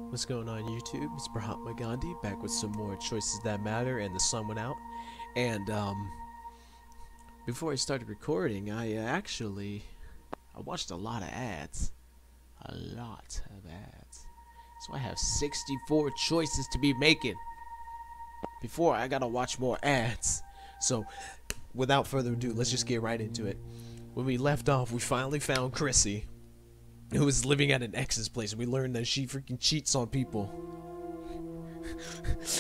What's going on YouTube? It's Mahatma Gandhi back with some more Choices That Matter, and the sun went out. And before I started recording, I watched a lot of ads. A lot of ads. So I have 64 choices to be making before I gotta watch more ads. So without further ado, let's just get right into it. When we left off, we finally found Chrissy, who was living at an ex's place, and we learned that she freaking cheats on people.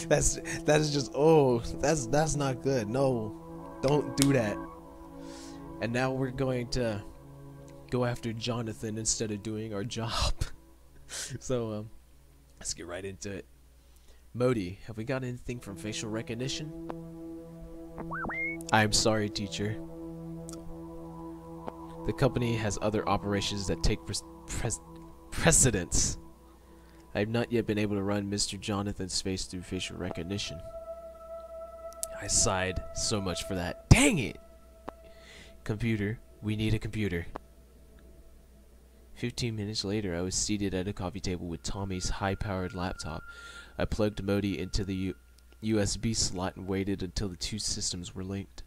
that is just that's not good. No, don't do that. And now we're going to go after Jonathan instead of doing our job. So let's get right into it. Modi, have we got anything from facial recognition? I'm sorry, teacher. The company has other operations that take precedence. I have not yet been able to run Mr. Jonathan's face through facial recognition. I sighed so much for that. Dang it! Computer, we need a computer. 15 minutes later, I was seated at a coffee table with Tommy's high-powered laptop. I plugged Modi into the USB slot and waited until the two systems were linked.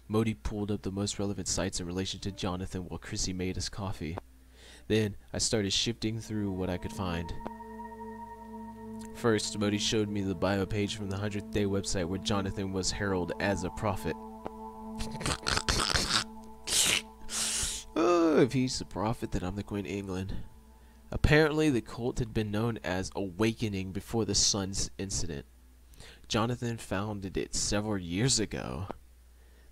Modi pulled up the most relevant sites in relation to Jonathan while Chrissy made us coffee. Then, I started shifting through what I could find. First, Modi showed me the bio page from the 100th Day website where Jonathan was heralded as a prophet. Oh, if he's the prophet, then I'm the Queen of England. Apparently, the cult had been known as Awakening before the Sun's incident. Jonathan founded it several years ago.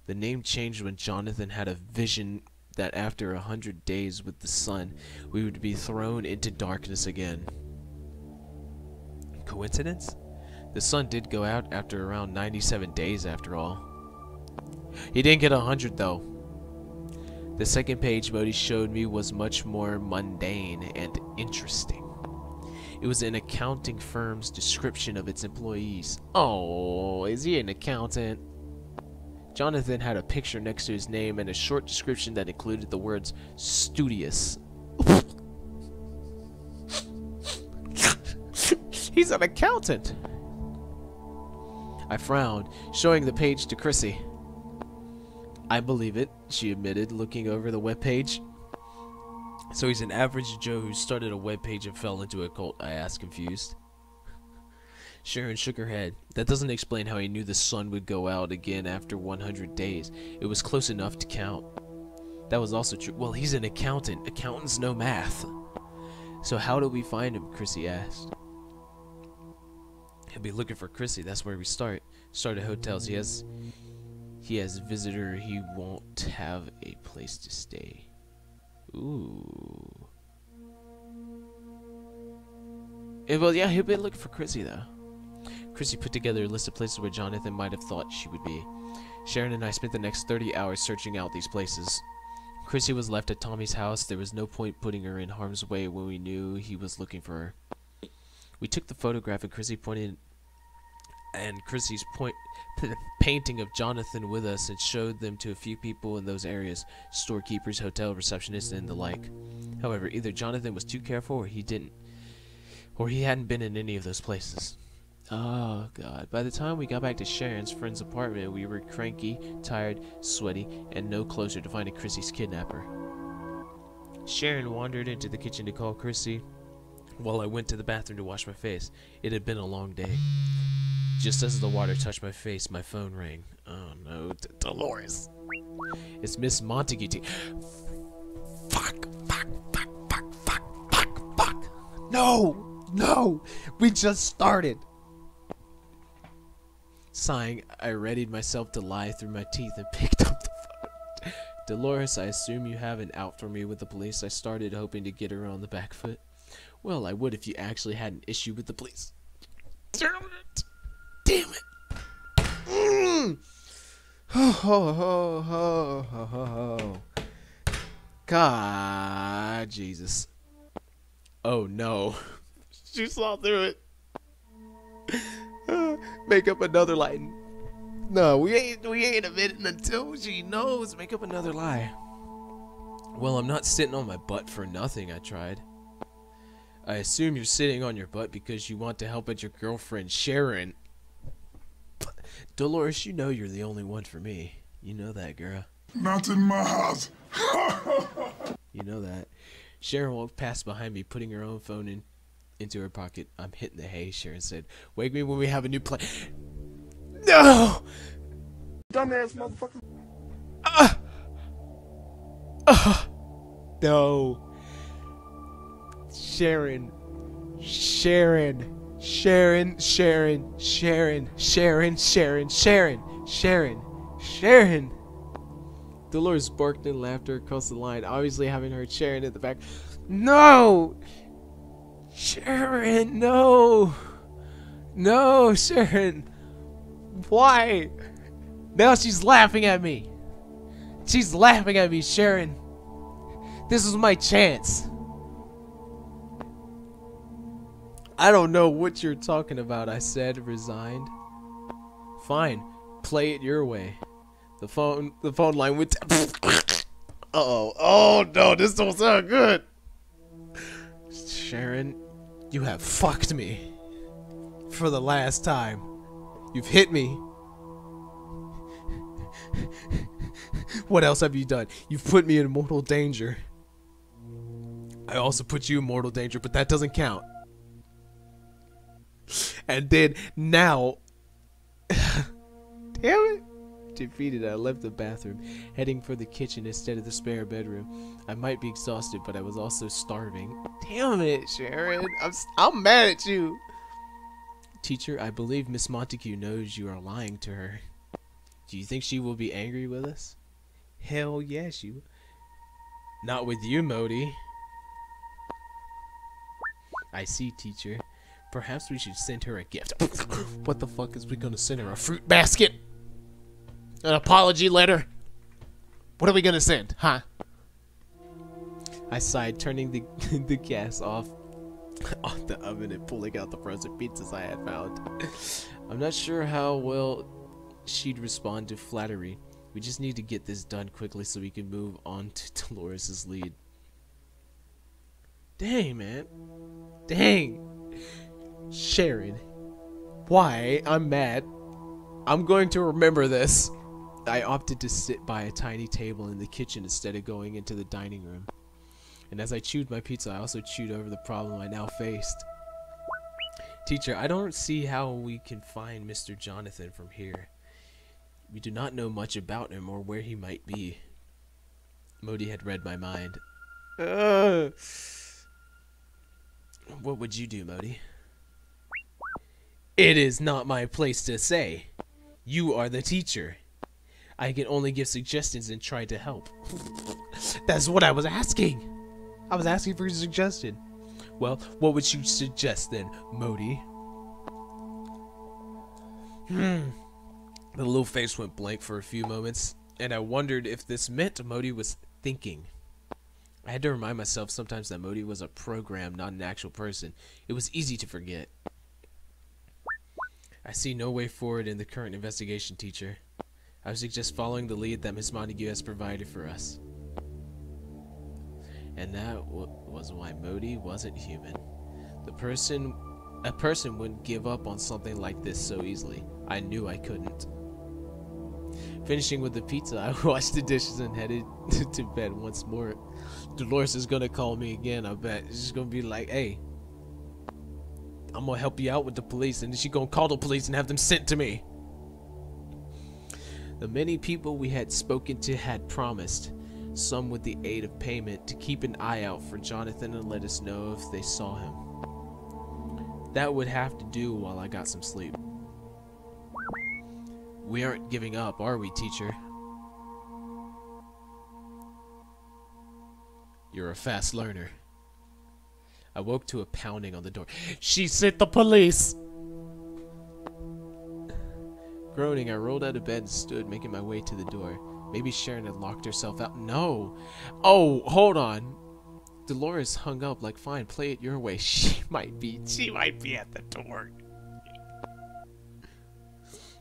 The name changed when Jonathan had a vision that after 100 days with the sun, we would be thrown into darkness again. Coincidence? The sun did go out after around 97 days after all. He didn't get 100 though. The second page Modi showed me was much more mundane and interesting. It was an accounting firm's description of its employees. Oh, is he an accountant? Jonathan had a picture next to his name and a short description that included the words studious. He's an accountant. I frowned, showing the page to Chrissy. I believe it, she admitted, looking over the webpage. So he's an average Joe who started a webpage and fell into a cult, I asked, confused. Sharon shook her head. That doesn't explain how he knew the sun would go out again after 100 days. It was close enough to count. That was also true. Well, he's an accountant. Accountants know math. So how do we find him? Chrissy asked. He'll be looking for Chrissy. That's where we start. Start at hotels. He has a visitor. He won't have a place to stay. Ooh. Well, yeah, he'll be looking for Chrissy, though. Chrissy put together a list of places where Jonathan might have thought she would be. Sharon and I spent the next 30 hours searching out these places. Chrissy was left at Tommy's house. There was no point putting her in harm's way when we knew he was looking for her. We took the photograph and Chrissy's painting of Jonathan with us and showed them to a few people in those areas, storekeepers, hotel receptionists, and the like. However, either Jonathan was too careful or he hadn't been in any of those places. Oh god, by the time we got back to Sharon's friend's apartment, we were cranky, tired, sweaty, and no closer to finding Chrissy's kidnapper. Sharon wandered into the kitchen to call Chrissy, while I went to the bathroom to wash my face. It had been a long day. Just as the water touched my face, my phone rang. Oh no, Delores. It's Miss Montague. Fuck. No, we just started. Sighing, I readied myself to lie through my teeth and picked up the phone. Delores, I assume you have an out for me with the police. I started hoping to get her on the back foot. Well, I would if you actually had an issue with the police. Damn it. God, Jesus. Oh no. She saw through it. Make up another lie. No, we ain't admitting until she knows. Make up another lie. Well, I'm not sitting on my butt for nothing, I tried. I assume you're sitting on your butt because you want to help out your girlfriend, Sharon. Dolores, you know you're the only one for me. You know that, girl. Not in my house. You know that. Sharon walked past behind me, putting her own phone into her pocket. I'm hitting the hay, Sharon said. Wake me when we have a new plan. No! Dumbass motherfucker. No. Sharon. Sharon. Sharon. Sharon. Sharon. Sharon. Sharon. Sharon. Sharon. Sharon. Delores barked in laughter across the line, obviously having heard Sharon at the back. No! Sharon, no! No, Sharon! Why? Now she's laughing at me! She's laughing at me, Sharon! This was my chance! I don't know what you're talking about, I said, resigned. Fine, play it your way. The phone line went. Oh no, this don't sound good. Sharon, you have fucked me. For the last time. You've hit me. What else have you done? You've put me in mortal danger. I also put you in mortal danger, but that doesn't count. And then now. Damn it. Defeated, I left the bathroom, heading for the kitchen instead of the spare bedroom. I might be exhausted, but I was also starving. Damn it, Sharon. I'm mad at you. Teacher, I believe Miss Montague knows you are lying to her. Do you think she will be angry with us? Hell yes, she will. Not with you, Modi. I see, teacher. Perhaps we should send her a gift. What the fuck is we gonna send her? A fruit basket? An apology letter? What are we gonna send, huh? I sighed, turning the gas off the oven and pulling out the frozen pizzas I had found. I'm not sure how well she'd respond to flattery. We just need to get this done quickly so we can move on to Dolores' lead. Dang, man. Dang. Sharon. Why? I'm mad. I'm going to remember this. I opted to sit by a tiny table in the kitchen instead of going into the dining room. And as I chewed my pizza, I also chewed over the problem I now faced. Teacher, I don't see how we can find Mr. Jonathan from here. We do not know much about him or where he might be. Modi had read my mind. What would you do, Modi? It is not my place to say. You are the teacher. I can only give suggestions and try to help. That's what I was asking. I was asking for a suggestion. Well, what would you suggest then, Modi? The little face went blank for a few moments, and I wondered if this meant Modi was thinking. I had to remind myself sometimes that Modi was a program, not an actual person. It was easy to forget. I see no way forward in the current investigation, teacher. I would suggest following the lead that Miss Montague has provided for us. And that was why Modi wasn't human. A person wouldn't give up on something like this so easily. I knew I couldn't. Finishing with the pizza, I washed the dishes and headed to bed once more. Dolores is gonna call me again, I bet. She's gonna be like, hey, I'm gonna help you out with the police, and then she's gonna call the police and have them sent to me. The many people we had spoken to had promised, some with the aid of payment, to keep an eye out for Jonathan and let us know if they saw him. That would have to do while I got some sleep. We aren't giving up, are we, teacher? You're a fast learner. I woke to a pounding on the door. She sent the police! Groaning, I rolled out of bed and stood, making my way to the door. Maybe Sharon had locked herself out. No! Oh, hold on. Delores hung up like, fine, play it your way. She might be at the door.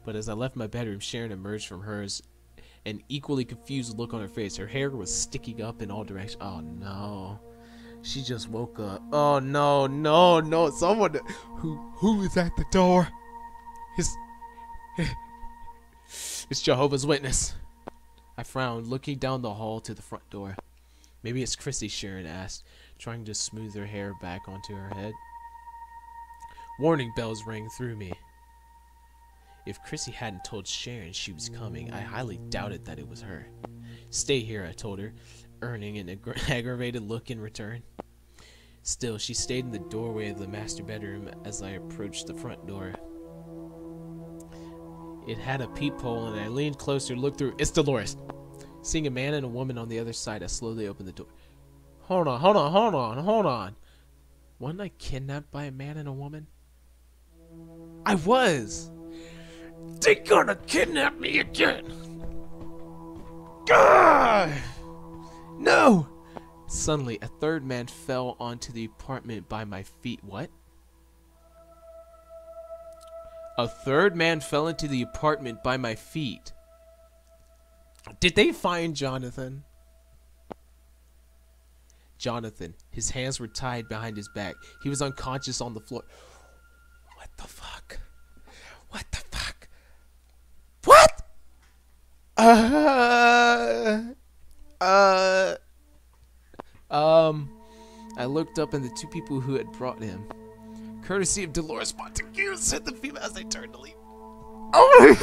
But as I left my bedroom, Sharon emerged from hers, an equally confused look on her face. Her hair was sticking up in all directions. Oh no. She just woke up. Oh no, no, no! Someone, who is at the door? It's Jehovah's Witness. I frowned, looking down the hall to the front door. Maybe it's Chrissy, Sharon asked, trying to smooth her hair back onto her head. Warning bells rang through me. If Chrissy hadn't told Sharon she was coming, I highly doubted that it was her. Stay here, I told her, earning an aggravated look in return. Still, she stayed in the doorway of the master bedroom as I approached the front door. It had a peephole, and I leaned closer, looked through. It's Delores. Seeing a man and a woman on the other side, I slowly opened the door. Hold on. Wasn't I kidnapped by a man and a woman? I was! They're gonna kidnap me again! God! No! Suddenly, a third man fell onto the apartment by my feet. What? A third man fell into the apartment by my feet. Did they find Jonathan? Jonathan. His hands were tied behind his back. He was unconscious on the floor. What the fuck? What the fuck? What? I looked up and the two people who had brought him. Courtesy of Delores Montague, said the female as they turned to leave. Oh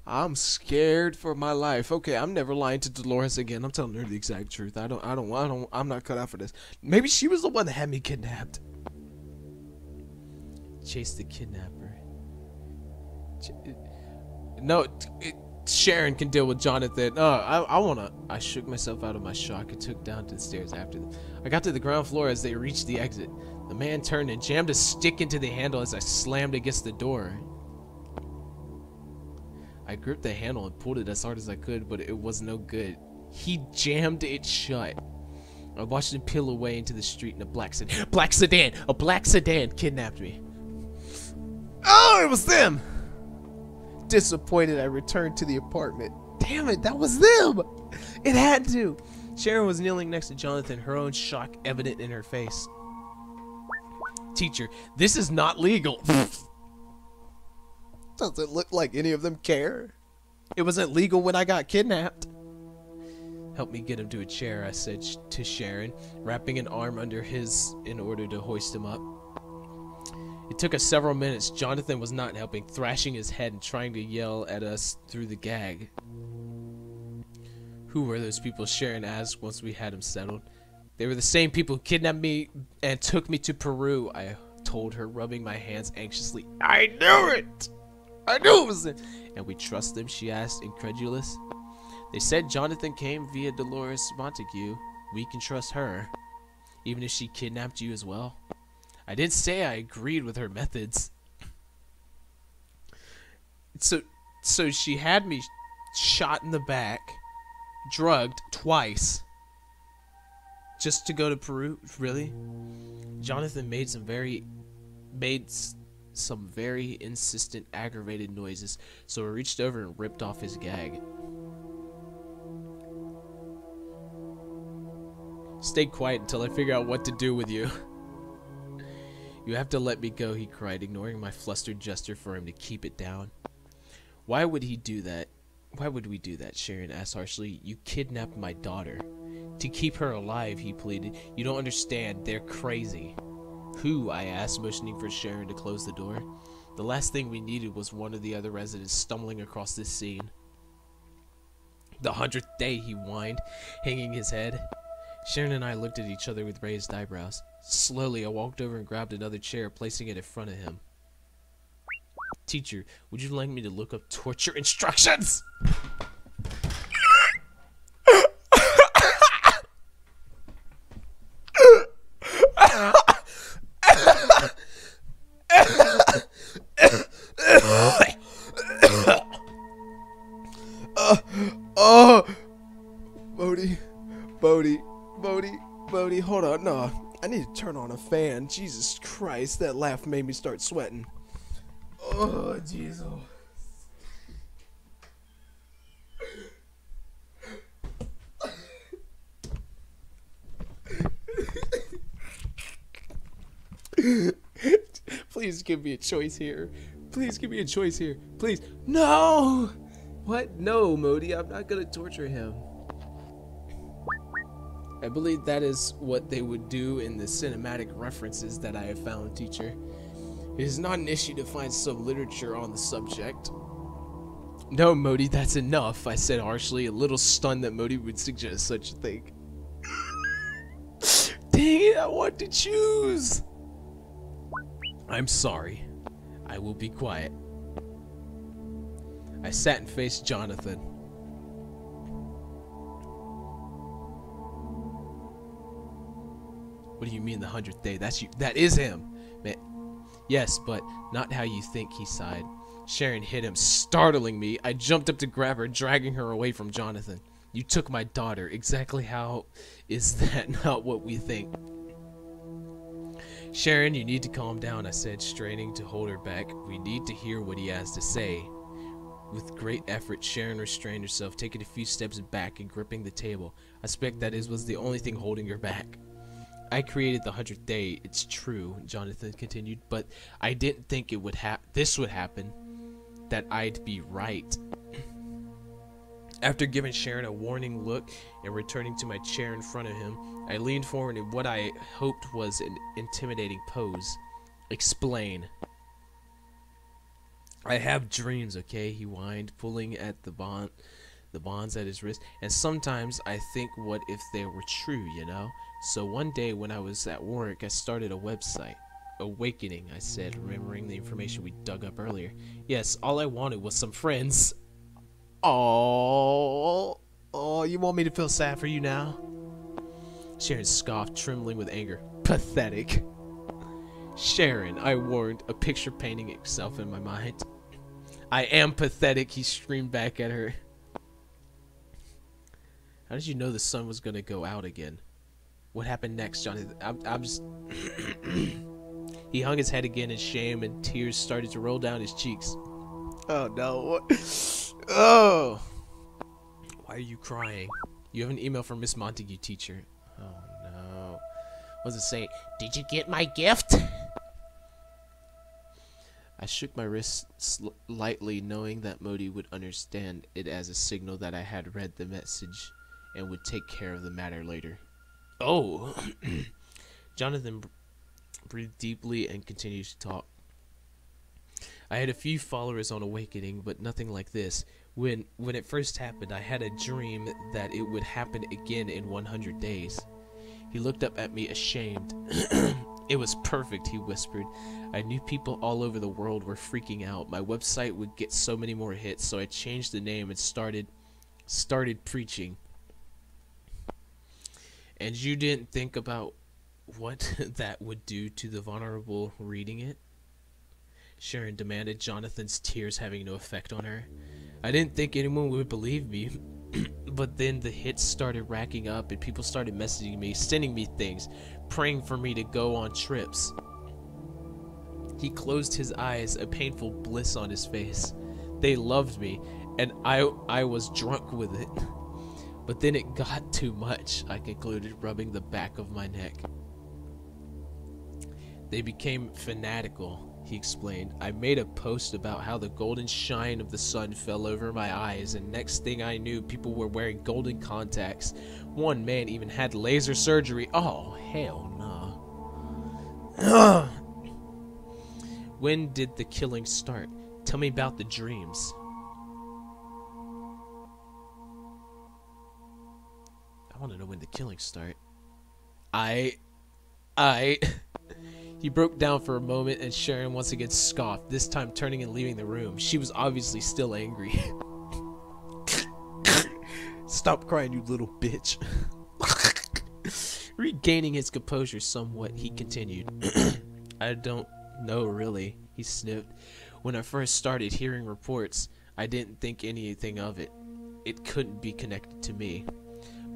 I'm scared for my life. Okay, I'm never lying to Delores again. I'm telling her the exact truth. I'm not cut out for this. Maybe she was the one that had me kidnapped. Chase the kidnapper. No, Sharon can deal with Jonathan. I shook myself out of my shock and took down to the stairs after them. I got to the ground floor as they reached the exit. The man turned and jammed a stick into the handle as I slammed against the door. I gripped the handle and pulled it as hard as I could, but it was no good. He jammed it shut. I watched him peel away into the street in a black sedan. A black sedan kidnapped me. Oh, it was them! Disappointed, I returned to the apartment. Damn it, that was them! It had to! Sharon was kneeling next to Jonathan, her own shock evident in her face. Teacher, this is not legal. Doesn't look like any of them care. It wasn't legal when I got kidnapped. Help me get him to a chair, I said to Sharon, wrapping an arm under his in order to hoist him up. It took us several minutes. Jonathan was not helping, thrashing his head and trying to yell at us through the gag. Who were those people? Sharon asked once we had him settled. They were the same people who kidnapped me and took me to Peru, I told her, rubbing my hands anxiously. I knew it! I knew it was it! And we trust them? She asked, incredulous. They said Jonathan came via Delores Montague. We can trust her, even if she kidnapped you as well. I did say I agreed with her methods. So she had me shot in the back, drugged twice, just to go to Peru? Really? Jonathan made some very insistent, aggravated noises, so I reached over and ripped off his gag. Stay quiet until I figure out what to do with you. You have to let me go, he cried, ignoring my flustered gesture for him to keep it down. Why would he do that? Why would we do that? Sharon asked harshly. You kidnapped my daughter. To keep her alive, he pleaded. You don't understand. They're crazy. Who? I asked, motioning for Sharon to close the door. The last thing we needed was one of the other residents stumbling across this scene. The 100th day, he whined, hanging his head. Sharon and I looked at each other with raised eyebrows. Slowly, I walked over and grabbed another chair, placing it in front of him. Teacher, would you like me to look up torture instructions? Bodhi, hold on, no. I need to turn on a fan. man. Jesus Christ, that laugh made me start sweating. Oh, Jesus. Please give me a choice here. Please give me a choice here. Please. No! What? No, Modi, I'm not gonna torture him. I believe that is what they would do in the cinematic references that I have found, teacher. It is not an issue to find some literature on the subject. No, Modi, that's enough, I said harshly, a little stunned that Modi would suggest such a thing. Dang it, I want to choose! I'm sorry. I will be quiet. I sat and faced Jonathan. What do you mean the 100th day? That's you. That is him. Man. Yes, but not how you think, he sighed. Sharon hit him, startling me. I jumped up to grab her, dragging her away from Jonathan. You took my daughter. Exactly how is that not what we think? Sharon, you need to calm down, I said, straining to hold her back. We need to hear what he has to say. With great effort, Sharon restrained herself, taking a few steps back and gripping the table. I suspect that was the only thing holding her back. I created the 100th day, it's true, Jonathan continued, but I didn't think it would this would happen, that I'd be right. After giving Sharon a warning look and returning to my chair in front of him, I leaned forward in what I hoped was an intimidating pose. Explain. I have dreams, okay, he whined, pulling at the bonds at his wrist, and sometimes I think what if they were true, you know? So one day when I was at work, I started a website. Awakening, I said, remembering the information we dug up earlier. Yes, all I wanted was some friends. Oh, you want me to feel sad for you now? Sharon scoffed, trembling with anger. Pathetic. Sharon, I warned, a picture painting itself in my mind. I am pathetic, he screamed back at her. How did you know the sun was going to go out again? What happened next, Johnny? I'm just... He hung his head again in shame, and tears started to roll down his cheeks. Oh, no. Oh. Why are you crying? You have an email from Miss Montague, teacher. Oh, no. What does it say? Did you get my gift? I shook my wrist lightly, knowing that Modi would understand it as a signal that I had read the message and would take care of the matter later. Oh! Jonathan breathed deeply and continued to talk. I had a few followers on Awakening, but nothing like this. When it first happened, I had a dream that it would happen again in 100 days. He looked up at me ashamed. It was perfect, he whispered. I knew people all over the world were freaking out. My website would get so many more hits, so I changed the name and started preaching. And you didn't think about what that would do to the vulnerable reading it? Sharon demanded, Jonathan's tears having no effect on her. I didn't think anyone would believe me. But then the hits started racking up and people started messaging me, sending me things, praying for me to go on trips. He closed his eyes, a painful bliss on his face. They loved me, and I was drunk with it. But then it got too much, I concluded, rubbing the back of my neck. They became fanatical, he explained. I made a post about how the golden shine of the sun fell over my eyes, and next thing I knew, people were wearing golden contacts. One man even had laser surgery. Oh, hell no. When did the killing start? Tell me about the dreams. I want to know when the killings start. He broke down for a moment, and Sharon once again scoffed, this time turning and leaving the room. She was obviously still angry. Stop crying, you little bitch. Regaining his composure somewhat, he continued. I don't know, really, he sniffed. When I first started hearing reports, I didn't think anything of it. It couldn't be connected to me.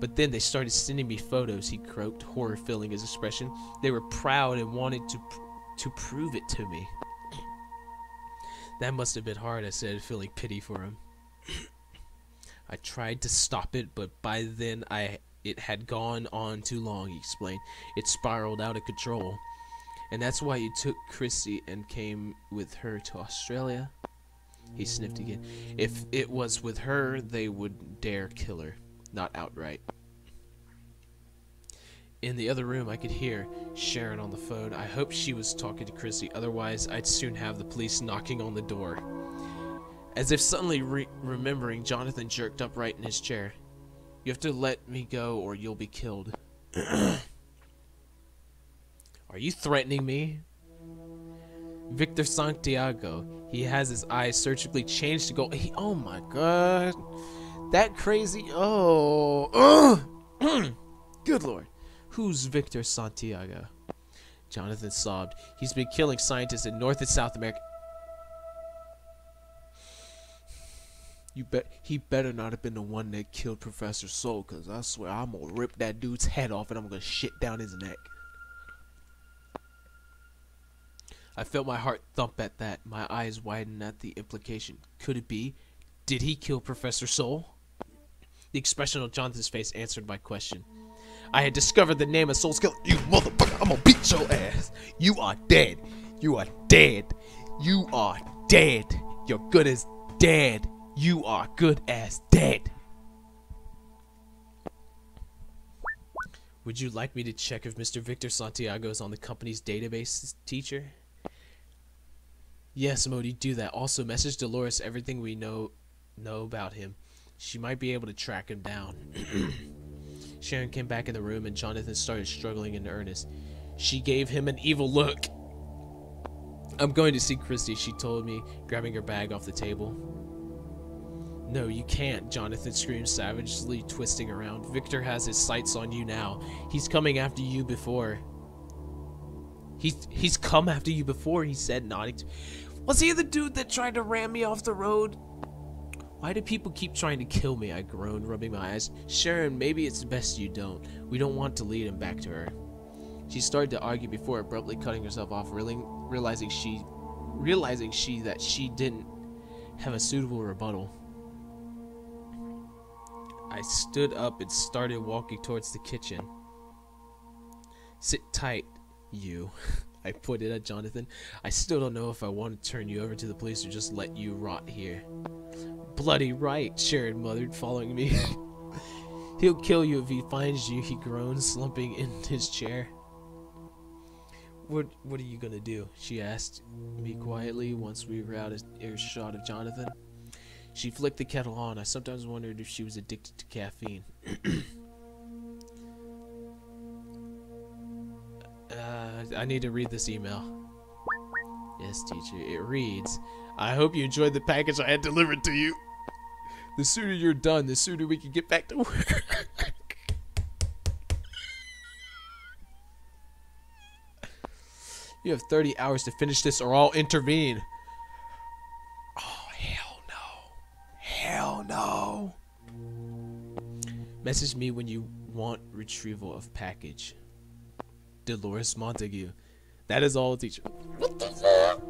But then they started sending me photos, he croaked, horror filling his expression. They were proud and wanted to prove it to me. That must have been hard, I said, feeling pity for him. I tried to stop it, but by then it had gone on too long, he explained. It spiraled out of control. And that's why you took Chrissy and came with her to Australia? He sniffed again. If it was with her, they would dare kill her. Not outright. In the other room, I could hear Sharon on the phone. I hoped she was talking to Chrissy, otherwise I'd soon have the police knocking on the door. As if suddenly remembering, Jonathan jerked upright in his chair. You have to let me go or you'll be killed. Are you threatening me? Victor Santiago. He has his eyes surgically changed to gold. Oh my god. That crazy. Oh. Good lord. Who's Victor Santiago? Jonathan sobbed. He's been killing scientists in North and South America. He better not have been the one that killed Professor Soul, cause I swear I'm gonna rip that dude's head off and I'm gonna shit down his neck. I felt my heart thump at that. My eyes widened at the implication. Could it be? Did he kill Professor Soul? The expression on Jonathan's face answered my question. I had discovered the name of Soul's killer. You motherfucker, I'm gonna beat your ass. You are dead. You are dead. You are dead. You're good as dead. You are good as dead. Would you like me to check if Mr. Victor Santiago is on the company's database, teacher? Yes, Modi, do that. Also, message Delores everything we know about him. She might be able to track him down. Sharon came back in the room and Jonathan started struggling in earnest. She gave him an evil look. I'm going to see Christy, she told me, grabbing her bag off the table. No, you can't, Jonathan screamed savagely, twisting around. Victor has his sights on you now. He's coming after you before. He's come after you before, he said, nodding. Was he the dude that tried to ram me off the road? Why do people keep trying to kill me? I groaned, rubbing my eyes. Sharon, maybe it's best you don't. We don't want to lead him back to her. She started to argue before abruptly cutting herself off, realizing that she didn't have a suitable rebuttal. I stood up and started walking towards the kitchen. Sit tight, you. I pointed at Jonathan. I still don't know if I want to turn you over to the police or just let you rot here. Bloody right, Sharon muttered, following me. He'll kill you if he finds you, he groaned, slumping in his chair. What are you gonna do? She asked me quietly once we were out of earshot of Jonathan. She flicked the kettle on. I sometimes wondered if she was addicted to caffeine. I need to read this email. Yes, teacher. It reads, I hope you enjoyed the package I had delivered to you. The sooner you're done, the sooner we can get back to work. You have 30 hours to finish this or I'll intervene. Oh, hell no. Hell no. Message me when you want retrieval of package. Delores Montague. That is all, teacher. What the fuck?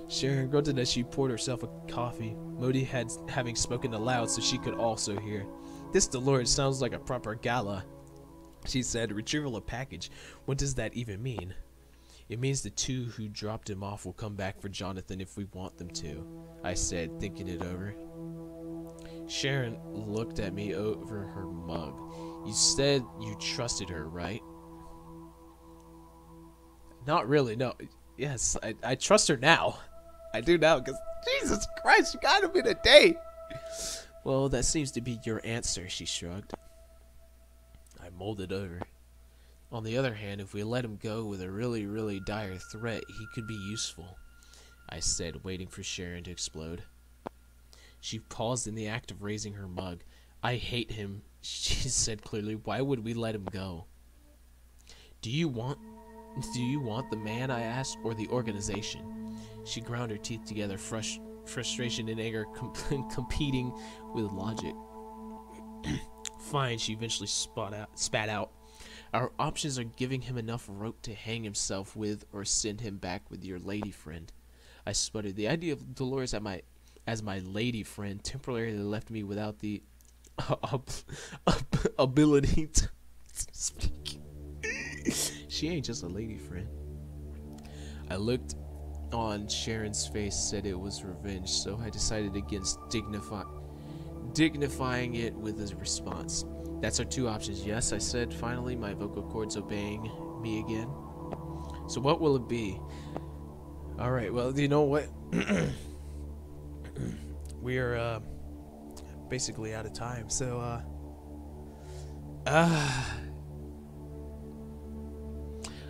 Sharon grunted as she poured herself a coffee. Modi having spoken aloud so she could also hear. This Delores sounds like a proper gala. She said, retrieval of package. What does that even mean? It means the two who dropped him off will come back for Jonathan if we want them to, I said, thinking it over. Sharon looked at me over her mug. You said you trusted her, right? Not really, no. Yes, I trust her now. I do now, because Jesus Christ, you got him in a day. Well, that seems to be your answer, she shrugged. I molded over. On the other hand, if we let him go with a really, really dire threat, he could be useful, I said, waiting for Sharon to explode. She paused in the act of raising her mug. I hate him, she said clearly. Why would we let him go? Do you want the man, I asked, or the organization? She ground her teeth together, frustration and anger competing with logic. Fine, she eventually spat out. Our options are giving him enough rope to hang himself with or send him back with your lady friend. I sputtered. The idea of Dolores as my lady friend temporarily left me without the ability to speak. She ain't just a lady friend. I looked on Sharon's face, said it was revenge, so I decided against dignifying it with a response. That's our two options. Yes, I said, finally, my vocal cords obeying me again. So what will it be? Alright, well, you know what? We are basically out of time, so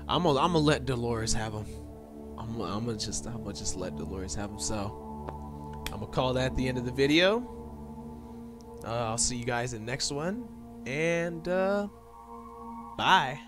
I'm gonna let Delores have him. I'm gonna just let Delores have him. So I'm gonna call that the end of the video. I'll see you guys in the next one, and bye.